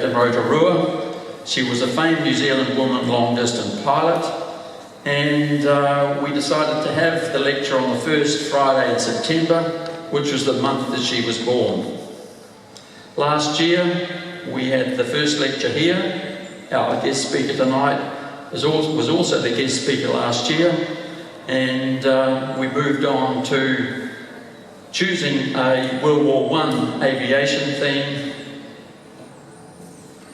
in Rotorua. She was a famed New Zealand woman long-distance pilot, and we decided to have the lecture on the first Friday in September, which was the month that she was born. Last year, we had the first lecture here. Our guest speaker tonight was also the guest speaker last year, and we moved on to choosing a World War I aviation theme,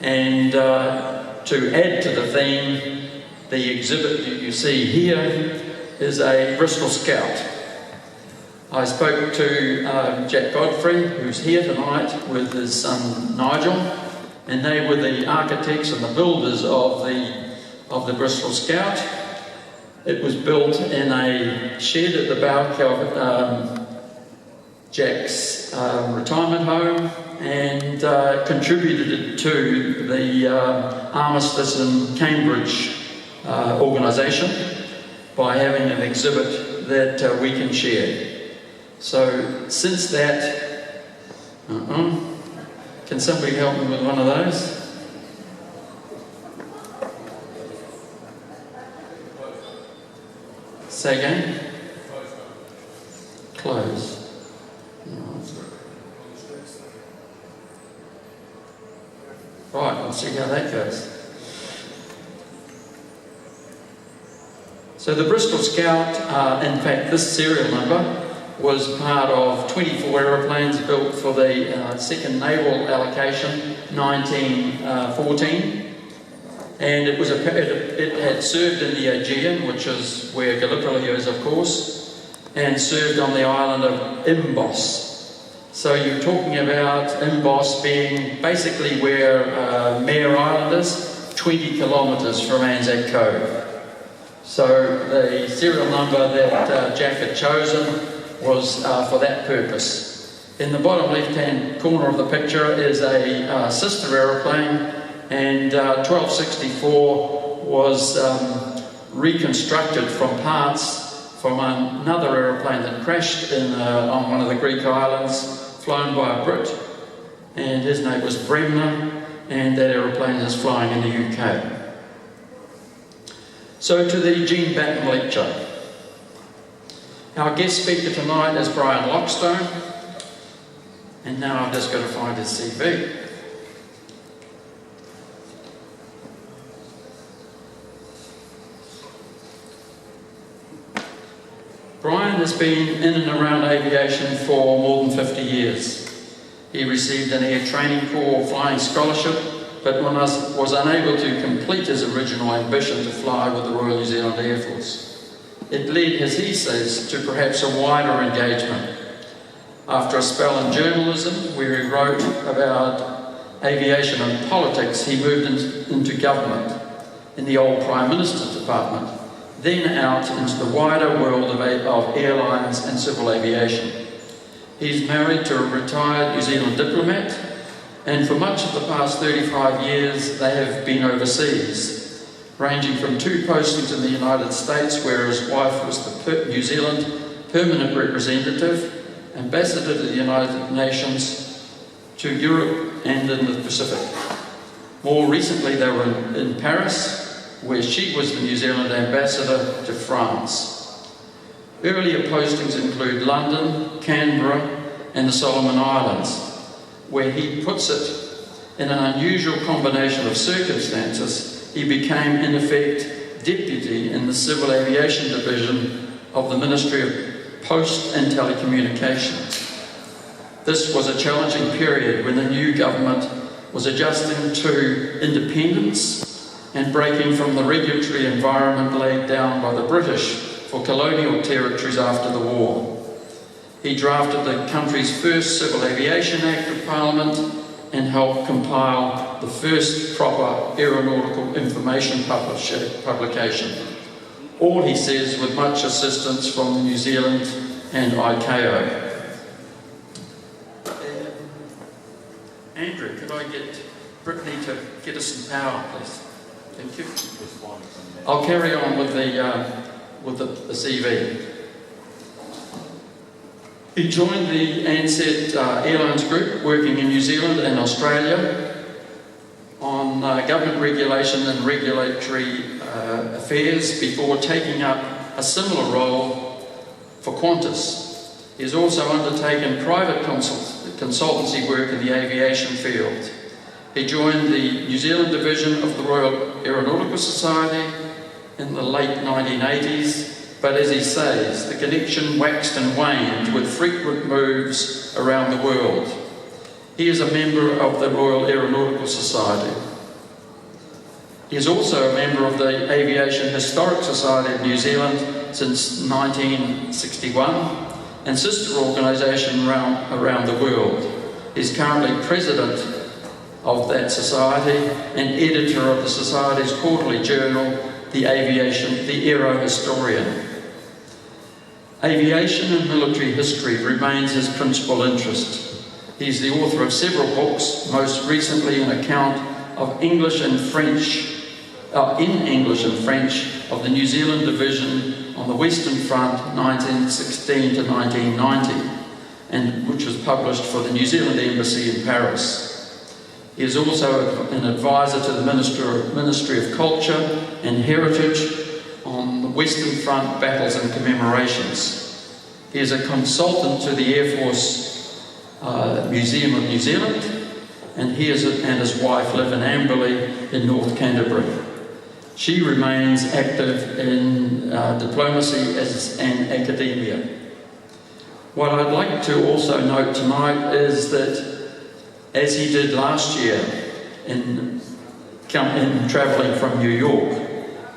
and to add to the theme, the exhibit that you see here is a Bristol Scout. I spoke to Jack Godfrey, who's here tonight, with his son Nigel, and they were the architects and the builders of the Bristol Scout. It was built in a shed at the back of Jack's retirement home, and contributed to the Armistice in Cambridge organisation by having an exhibit that we can share. So since that, can somebody help me with one of those? Say again? Close. Right, we'll see how that goes. So the Bristol Scout, in fact, this serial number was part of 24 aeroplanes built for the Second Naval Allocation, 1914. And it had served in the Aegean, which is where Gallipoli is, of course, and served on the island of Imbos. So you're talking about Imbos being basically where Mare Island is, 20 kilometres from Anzac Cove. So the serial number that Jack had chosen was for that purpose. In the bottom left-hand corner of the picture is a sister aeroplane, and 1264 was reconstructed from parts from another aeroplane that crashed on one of the Greek islands, flown by a Brit, and his name was Bremner, and that aeroplane is flying in the UK. So to the Jean Batten Lecture. Our guest speaker tonight is Brian Lockstone, and now I've just got to find his CV. Brian has been in and around aviation for more than 50 years. He received an Air Training Corps flying scholarship, but was unable to complete his original ambition to fly with the Royal New Zealand Air Force. It led, as he says, to perhaps a wider engagement. After a spell in journalism, where he wrote about aviation and politics, he moved into government in the old Prime Minister's Department, then out into the wider world of airlines and civil aviation. He's married to a retired New Zealand diplomat, and for much of the past 35 years they have been overseas, ranging from 2 postings in the United States, where his wife was the New Zealand permanent representative, ambassador to the United Nations, to Europe and in the Pacific. More recently they were in Paris, where she was the New Zealand ambassador to France. Earlier postings include London, Canberra and the Solomon Islands, where he puts it, in an unusual combination of circumstances, he became in effect deputy in the Civil Aviation Division of the Ministry of Post and Telecommunications. This was a challenging period when the new government was adjusting to independence and breaking from the regulatory environment laid down by the British for colonial territories after the war. He drafted the country's first Civil Aviation Act of Parliament and helped compile the first proper aeronautical information publication. All, he says, with much assistance from New Zealand and ICAO. Andrew, could I get Brittany to get us some power, please? Thank you. I'll carry on with the CV. He joined the Ansett Airlines Group, working in New Zealand and Australia, government regulation and regulatory affairs before taking up a similar role for Qantas. He has also undertaken private consultancy work in the aviation field. He joined the New Zealand division of the Royal Aeronautical Society in the late 1980s, but as he says, the connection waxed and waned with frequent moves around the world. He is a member of the Royal Aeronautical Society. He is also a member of the Aviation Historic Society of New Zealand since 1961 and sister organisation around the world. He is currently president of that society and editor of the Society's quarterly journal, the Aviation, the Aero Historian. Aviation and military history remains his principal interest. He is the author of several books, most recently an account of English and French of the New Zealand Division on the Western Front 1916 to 1990, and which was published for the New Zealand Embassy in Paris. He is also an advisor to the Ministry of Culture and Heritage on the Western Front battles and commemorations. He is a consultant to the Air Force Museum of New Zealand, and he and his wife live in Amberley in North Canterbury. She remains active in diplomacy and academia. What I'd like to also note tonight is that, as he did last year in travelling from New York,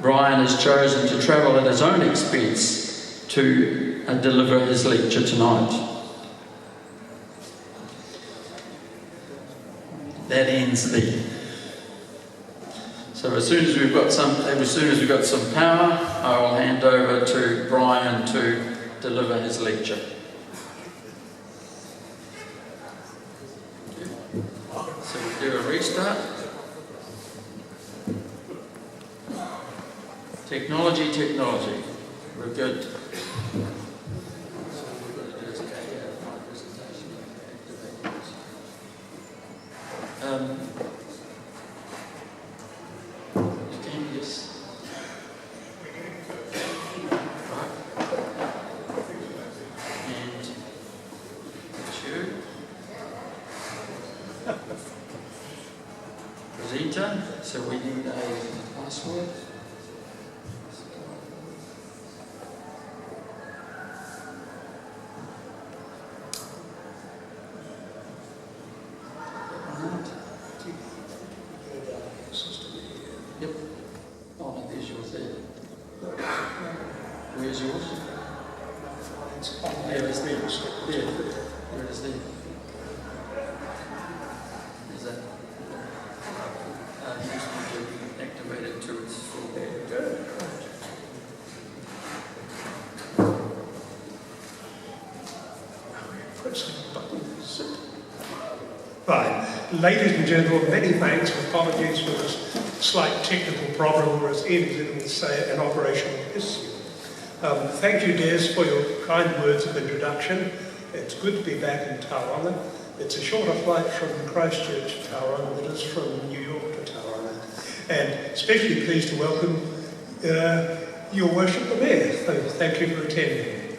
Brian has chosen to travel at his own expense to deliver his lecture tonight. That ends there. So as soon as we've got some power, I will hand over to Brian to deliver his lecture. So we do a restart. Technology. We're good. So we need a password. Yep. Oh, no, there's yours there. Where's yours? It's on there. It's there. There. Where it is there. Is that? You just need to activate it to its full. There you go. Fine. Ladies and gentlemen, many thanks and apologies for this slight technical problem, or as Ed would say, an operational issue. Thank you, Des, for your kind words of introduction. It's good to be back in Tauranga. It's a shorter flight from Christchurch to Tauranga than it is from New York to Tauranga. And especially pleased to welcome your worship the Mayor. Thank you for attending.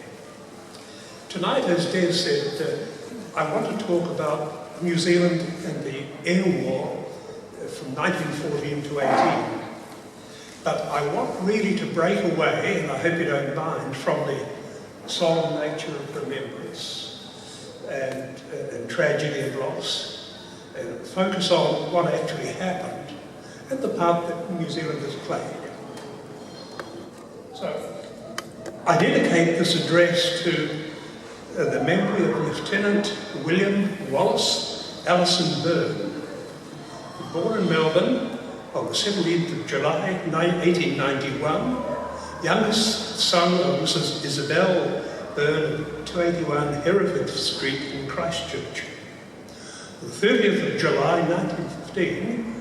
Tonight, as Des said, I want to talk about New Zealand and the Air War from 1914 to 18. But I want really to break away, and I hope you don't mind, from the solemn nature of remembrance and tragedy and loss, and focus on what actually happened and the part that New Zealand has played. So, I dedicate this address to the memory of Lieutenant William Wallace Allison Byrne, born in Melbourne on the 17th of July 1891, youngest son of Mrs. Isabel Byrne of 281 Hereford Street in Christchurch. On the 30th of July 1915,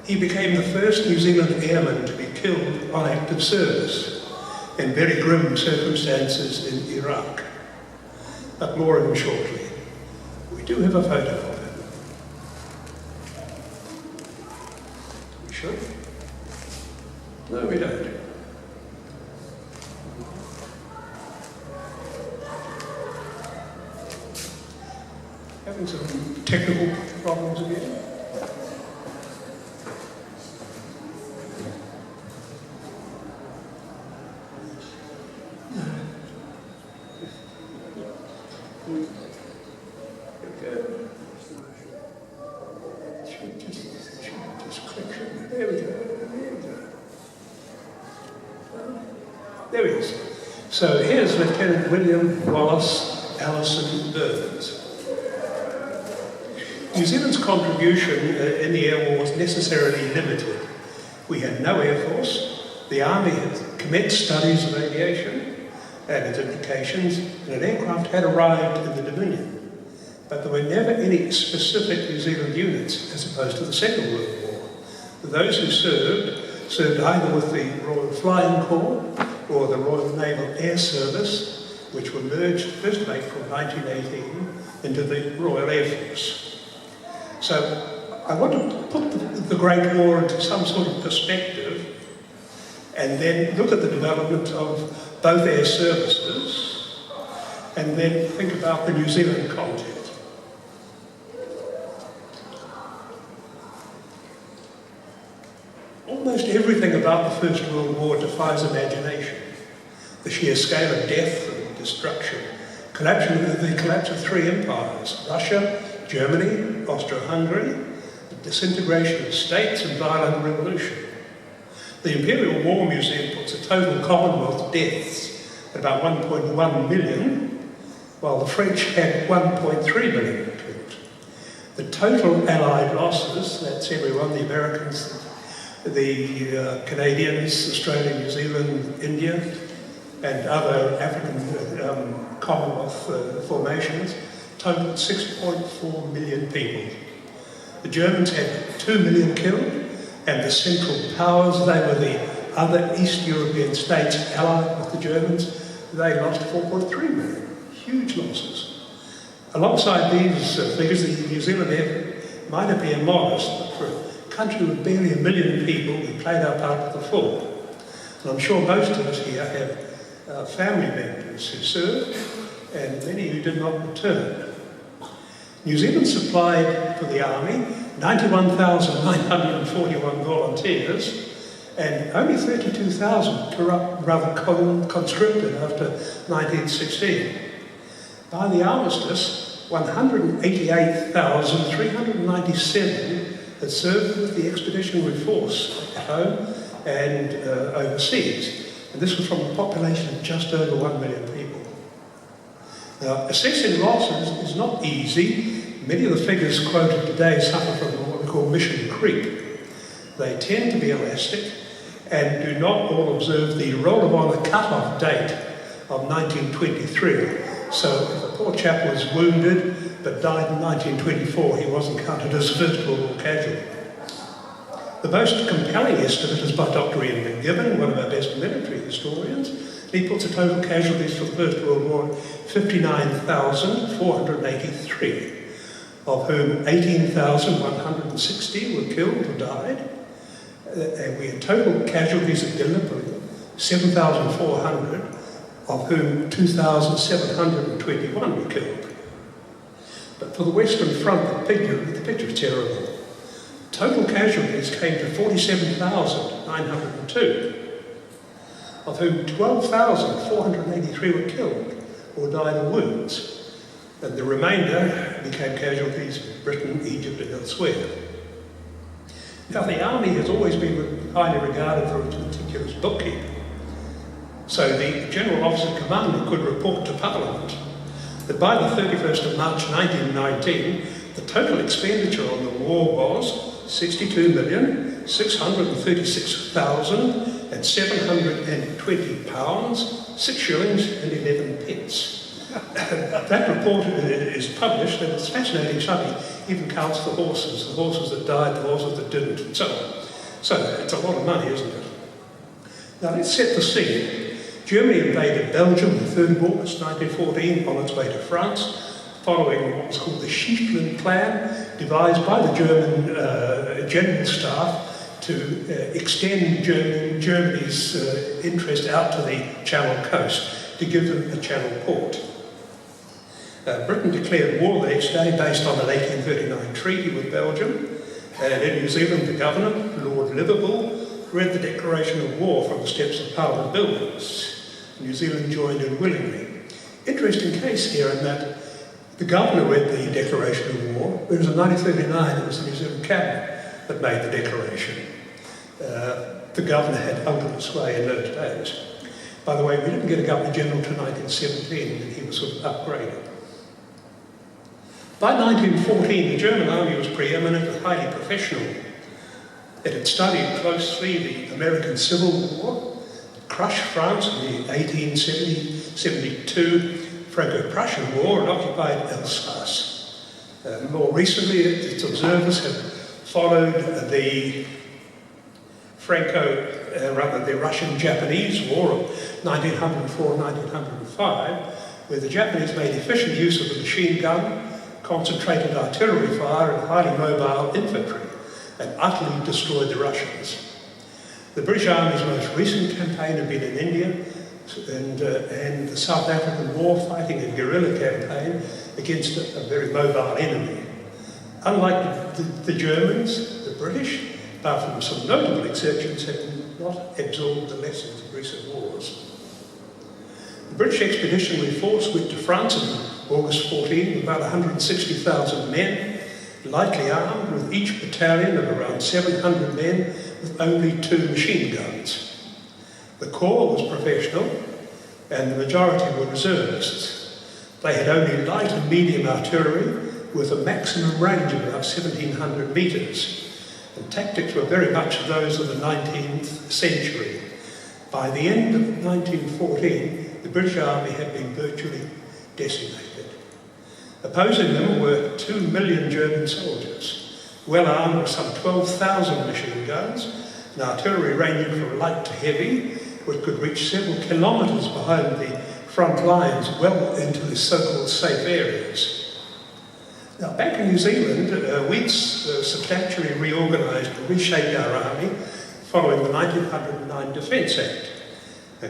he became the first New Zealand airman to be killed on active service in very grim circumstances in Iraq. But more of him shortly. We do have a photo of him. We actually. No, we don't. Having some technical problems again. There he is. So here's Lieutenant William Wallace Allison Burns. New Zealand's contribution in the Air War was necessarily limited. We had no Air Force, the Army had commenced studies of aviation and its implications, and an aircraft had arrived in the Dominion. But there were never any specific New Zealand units as opposed to the Second World War. Those who served either with the Royal Flying Corps or the Royal Naval Air Service, which were merged 1st of April 1918 into the Royal Air Force. So I want to put the Great War into some sort of perspective and then look at the development of both air services and then think about the New Zealand content. Almost everything about the First World War defies imagination. The sheer scale of death and destruction, the collapse of three empires, Russia, Germany, Austro-Hungary, the disintegration of states and violent revolution. The Imperial War Museum puts a total Commonwealth deaths at about 1.1 million, while the French had 1.3 million killed. The total Allied losses, that's everyone, the Americans, the Canadians, Australia, New Zealand, India, and other African Commonwealth formations, totaled 6.4 million people. The Germans had 2 million killed, and the Central Powers, they were the other East European states allied with the Germans, they lost 4.3 million. Huge losses. Alongside these figures, the New Zealand Air might appear modest, but for a country with barely 1 million people, we played our part to the full. And I'm sure most of us here have family members who served, and many who did not return. New Zealand supplied for the Army 91,941 volunteers and only 32,000 conscripted after 1916. By the armistice, 188,397 had served with the Expeditionary Force at home and overseas. And this was from a population of just over 1 million people. Now, assessing losses is not easy. Many of the figures quoted today suffer from what we call mission creep. They tend to be elastic and do not all observe the roll of honour cut-off date of 1923. So if a poor chap was wounded but died in 1924, he wasn't counted as a First World War casualty. The most compelling estimate is by Dr. Ian McGibbon, one of our best military historians. He puts the total casualties for the First World War at 59,483, of whom 18,160 were killed or died. And we had total casualties at Gallipoli, 7,400, of whom 2,721 were killed. But for the Western Front, the picture is terrible. Total casualties came to 47,902, of whom 12,483 were killed or died of wounds, and the remainder became casualties in Britain, Egypt, and elsewhere. Now, the Army has always been highly regarded for its meticulous bookkeeping, so the General Officer Commander could report to Parliament that by the 31st of March 1919, the total expenditure on the war was £62,636,720, 6 shillings and 11 pence. That report is published, and it's fascinating study. Even counts the horses that died, the horses that didn't, and so on. So it's a lot of money, isn't it? Now let's set the scene. Germany invaded Belgium on the 3rd of August 1914 on its way to France, following what was called the Schieffelin Plan, devised by the German General Staff to extend Germany's interest out to the Channel coast, to give them a Channel port. Britain declared war the next day based on an 1839 treaty with Belgium, and in New Zealand the Governor, Lord Liverpool, read the declaration of war from the steps of Parliament buildings. New Zealand joined in willingly. Interesting case here in that the Governor read the declaration of war, whereas in 1939 it was the New Zealand Cabinet that made the declaration. The Governor had ultimate sway in those days. By the way, we didn't get a Governor General until 1917, and he was sort of upgraded. By 1914, the German army was preeminent and highly professional. It had studied closely the American Civil War, crushed France in the 1872 Franco-Prussian War, and occupied Alsace. More recently, its observers have followed the Russian-Japanese War of 1904-1905, where the Japanese made efficient use of the machine gun, concentrated artillery fire and highly mobile infantry, and utterly destroyed the Russians. The British Army's most recent campaign had been in India and the South African war, fighting a guerrilla campaign against a very mobile enemy. Unlike the Germans, the British, apart from some notable exceptions, have not absorbed the lessons of recent wars. The British Expeditionary Force went to France in August 14 with about 160,000 men, lightly armed, with each battalion of around 700 men with only 2 machine guns. The corps was professional and the majority were reservists. They had only light and medium artillery with a maximum range of about 1,700 metres, and tactics were very much those of the 19th century. By the end of 1914, the British Army had been virtually decimated. Opposing them were 2 million German soldiers, well armed with some 12,000 machine guns, and artillery ranging from light to heavy, which could reach several kilometres behind the front lines, well into the so-called safe areas. Now, back in New Zealand, we'd substantially reorganised and reshaped our army following the 1909 Defence Act.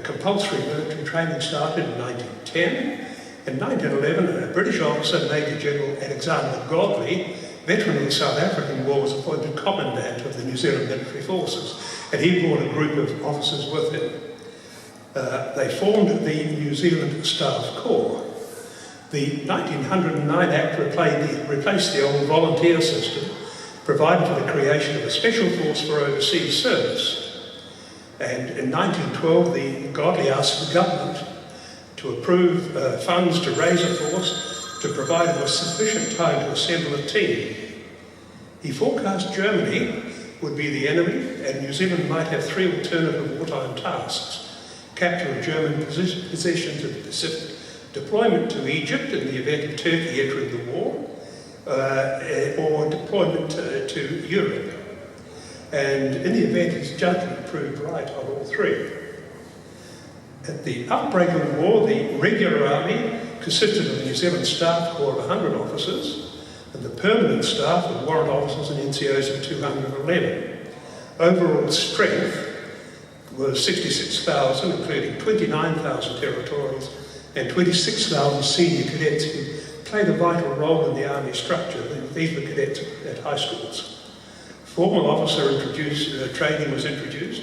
Compulsory military training started in 1910. In 1911, a British officer, Major General Alexander Godley, veteran of the South African War, was appointed Commandant of the New Zealand Military Forces, and he brought a group of officers with him. They formed the New Zealand Staff Corps. The 1909 Act replaced the old volunteer system, provided for the creation of a special force for overseas service. And in 1912, the Godley asked the government to approve funds to raise a force to provide with sufficient time to assemble a team. He forecast Germany would be the enemy, and New Zealand might have 3 alternative wartime tasks: capture of German possessions in the Pacific, deployment to Egypt in the event of Turkey entering the war, or deployment to Europe. And in the event, his judgment proved right on all 3. At the outbreak of the war, the regular army consisted of the New Zealand Staff Corps of 100 officers, and the permanent staff of warrant officers and NCOs of 211. Overall strength was 66,000, including 29,000 territorials and 26,000 senior cadets who played a vital role in the army structure. These were cadets at high schools. Formal officer training was introduced.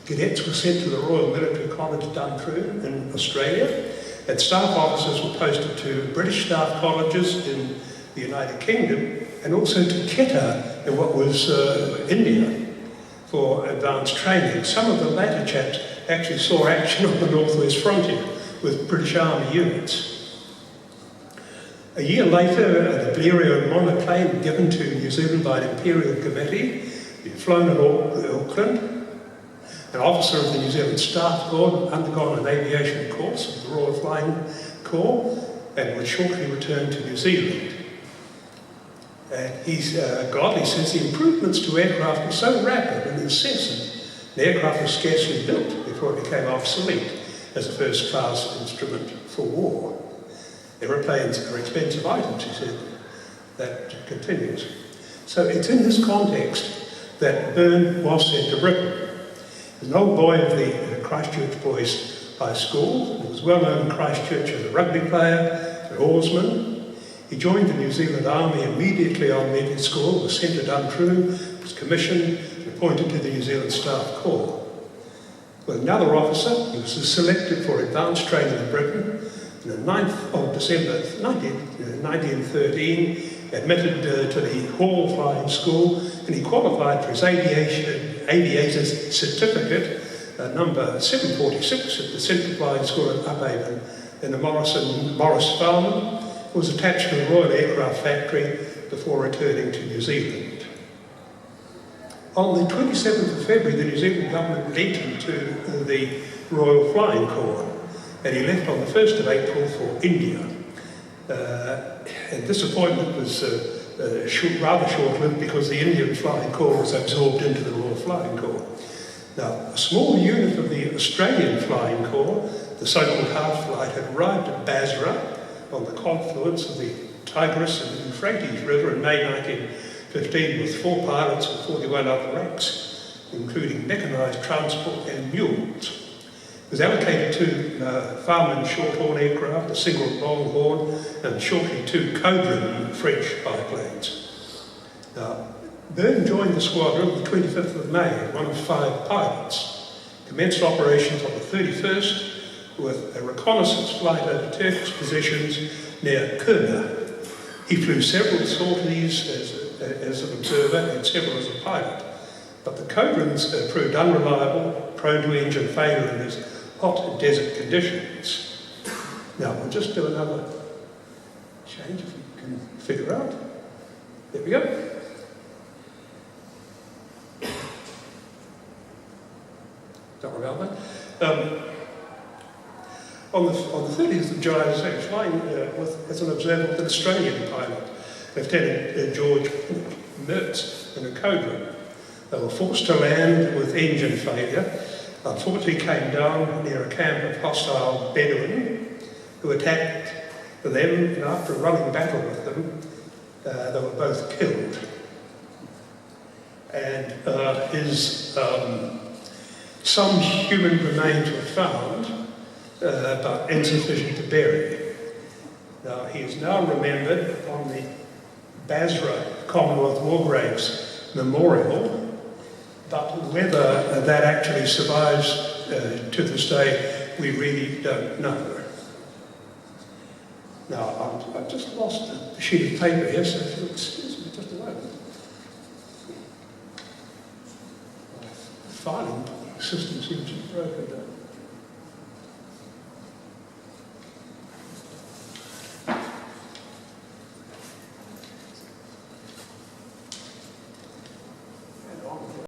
Cadets were sent to the Royal Military College Duntrew in Australia, and staff officers were posted to British staff colleges in the United Kingdom, and also to Quetta in what was India for advanced training. Some of the latter chaps actually saw action on the northwest frontier with British Army units. A year later, the Blériot monoplane given to New Zealand by an Imperial Committee, flown at Auckland. An officer of the New Zealand Staff Corps had undergone an aviation course of the Royal Flying Corps and would shortly return to New Zealand. Godley says the improvements to aircraft were so rapid and incessant, the aircraft was scarcely built before it became obsolete as a first-class instrument for war. Aeroplanes are expensive items, he said. That continues. So it's in this context that Byrne was sent to Britain. He was an old boy of the Christchurch Boys High School. He was well known in Christchurch as a rugby player, an oarsman. He joined the New Zealand Army immediately on medical school, was sent to Duntroon, was commissioned, and appointed to the New Zealand Staff Corps. With another officer, he was selected for advanced training in Britain. On the 9th of December 1913, admitted to the Hall Flying School, and he qualified for his aviator's certificate, number 746 at the Central Flying School at Uphaven in the Morris Farm. Was attached to the Royal Aircraft Factory before returning to New Zealand. On the 27th of February, the New Zealand government lent him to the Royal Flying Corps, and he left on the 1st of April for India. And this appointment was rather short-lived because the Indian Flying Corps was absorbed into the Royal Flying Corps. Now, a small unit of the Australian Flying Corps, the so-called Half Flight, had arrived at Basra on the confluence of the Tigris and Euphrates River in May 1915 with 4 pilots and 41 other ranks, including mechanised transport and mules. It was allocated to Farman short-horn aircraft, a single longhorn, and shortly 2 Cobra French biplanes. Now, Byrne joined the squadron on the 25th of May, one of 5 pilots. Commenced operations on the 31st with a reconnaissance flight over Turkish positions near Kurna. He flew several sorties as an observer and several as a pilot, but the Cobrans proved unreliable, prone to engine failure in these hot desert conditions. Now, we'll just do another change if we can figure out. There we go. Don't worry about that. On the 30th of July, I was flying as an observer with an Australian pilot, Lieutenant George Mertz, in a Cobra. They were forced to land with engine failure. Unfortunately, came down near a camp of hostile Bedouin who attacked them, and after a running battle with them, they were both killed. And some human remains were found, but insufficient to bury. Now, he is now remembered on the Basra Commonwealth War Graves Memorial, but whether that actually survives to this day, we really don't know. Now, I've just lost the sheet of paper here, so if you'll excuse me just a moment. My filing system seems to be broken down.